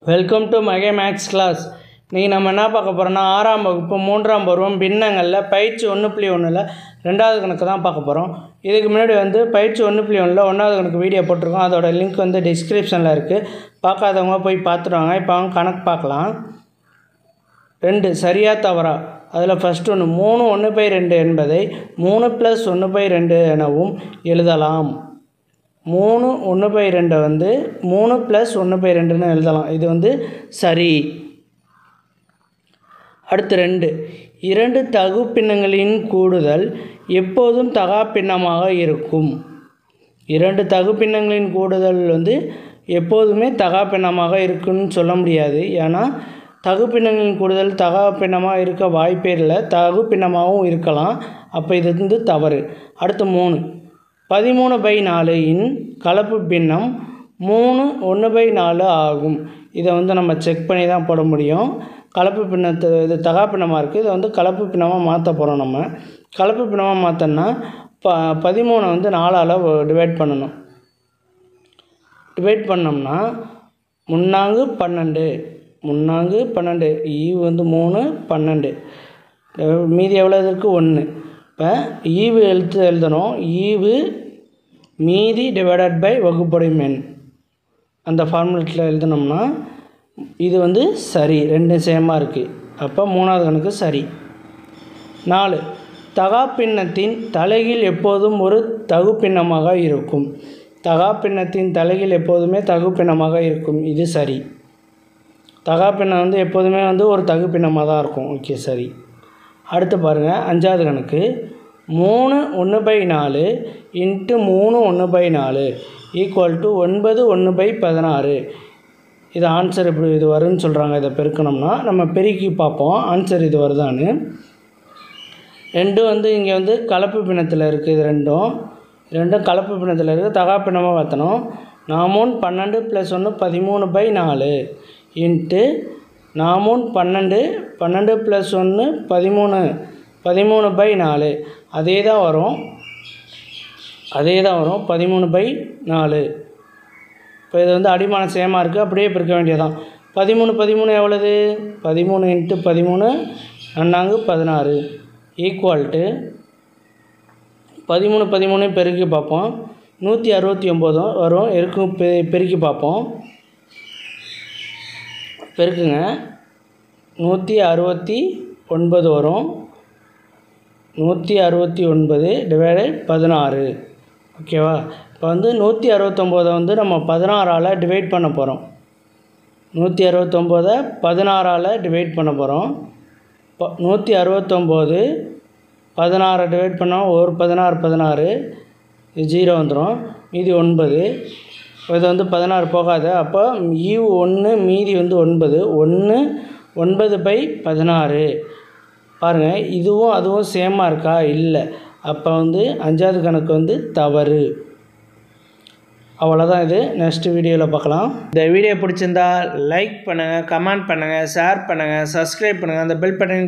Welcome to மகே maths class. இன்றைக்கி நம்ம என்ன பார்க்க போகிறோம்னா 6ஆம் வகுப்பு 3ஆம் பருவம் பின்னங்களில் பயிற்சி 1.1ல் 2வது கணக்கு தான் பார்க்க போகிறோம். இதுக்கு முன்னாடி பயிற்சி 1.1ல் 1வது கணக்கு வீடியோ போட்டிருக்கோம். அதோட லிங்க் டிஸ்கிரிப்ஷனில் இருக்குது. பார்க்காதவங்க போய் பார்த்துருவாங்க. இப்போ அவங்க கணக்கு பார்க்கலாம். 2 சரியா தவறா. அதில் ஃபஸ்ட் ஒன்று 3 1/2 என்பதை 3 + 1/2 எனவும் எழுதலாம். 3 1/2 3 + 1/2 எழுதலாம். இது சரி. அடுத்து 2 தகு பின்னங்களின் கூடுதல் எப்போதும் தகா பின்னமாக இருக்கும். 2 தகு பின்னங்களின் கூடுதல் எப்போதுமே தகா பின்னமாக இருக்குன்னு சொல்ல முடியாது. ஏன்னா தகு பின்னங்களின் கூடுதல் தகா பின்னமாக இருக்க வாய்ப்பே இல்லை. தகு பின்னமாகவும் இருக்கலாம். அப்போ இது தவறு. அடுத்து 3 13/4 இன் கலப்பு பின்னம் 3 1/4 ஆகும். இதை நம்ம செக் பண்ணி தான் போட முடியும். கலப்பு பின்னத்தை இது தகா பின்னமாக இருக்குது. இதை கலப்பு பின்னமாக மாற்ற போகிறோம். நம்ம கலப்பு பின்னமாக மாற்றோன்னா 13 4ஆல் டிவைட் பண்ணணும். டிவைட் பண்ணோம்னா 3 12 3 ஈவு 3 12 மீதி எவ்வளோ இருக்குது 1. இப்போ ஈவு எழுதணும். ஈவு மீதி டிவைடட் பை வகுப்படும் எண் அந்த ஃபார்முலேட்டில் எழுதினோம்னா இது சரி. 2 சேமாக இருக்குது. அப்போ 3வது கணக்கு சரி. 4 தகா பின்னத்தின் தலைகீழ் எப்போதும் ஒரு தகு பின்னமாக இருக்கும். தகா பின்னத்தின் தலைகீழ் எப்போதுமே தகு பின்னமாக இருக்கும். இது சரி. தகா பின்னம் எப்போதுமே ஒரு தகு பின்னமாக தான் இருக்கும். ஓகே சரி. அடுத்து பாருங்கள் 5வது கணக்கு 3 1/4 × 3 1/4 = 9 1/16. இது ஆன்சர் இப்படி இது வரும்னு சொல்கிறாங்க. இதை பெருக்கணும்னா நம்ம பெருக்கி பார்ப்போம் ஆன்சர் இது வருதான்னு. 2 இங்கே கலப்பு பின்னத்தில் இருக்குது. இது ரெண்டும் கலப்பு பின்னத்தில் இருக்குது. தகா பின்னமாக மாற்றணும். 4 12 + 1 13/4 × 4 12 12 + 1 13 13/4 அதே தான் வரும் 13/4. இப்போ இது அடிமானம் சேமாக இருக்குது. அப்படியே பெருக்க வேண்டியதான். 13 எவ்வளவு 13 × 13 4 16 = 13 பெருக்கி பார்ப்போம். 169 வரும். பெருக்கி பார்ப்போம். பெருக்குங்க 169 வரும். 169 / 16. ஓகேவா. இப்போ 169 நம்ம 16ஆல் டிவைட் பண்ண போகிறோம். 169 16ஆல் டிவைட் பண்ண போகிறோம். 169 16 டிவைட் பண்ணால் ஒரு 16 0 வந்துடும். மீதி 9. இது 16 போகாது. அப்போ ஈவு 1 மீதி 9 9/16. பாருங்கள் இதுவும் அதுவும் சேமாக இருக்கா இல்லை. அப்போ 5வது கணக்கு தவறு. அவ்வளோதான். இது நெக்ஸ்ட் வீடியோவில் பார்க்கலாம். இந்த வீடியோ பிடிச்சிருந்தா லைக் பண்ணுங்கள், கமெண்ட் பண்ணுங்கள், ஷேர் பண்ணுங்கள், சப்ஸ்கிரைப் பண்ணுங்கள். அந்த பெல் பட்டன்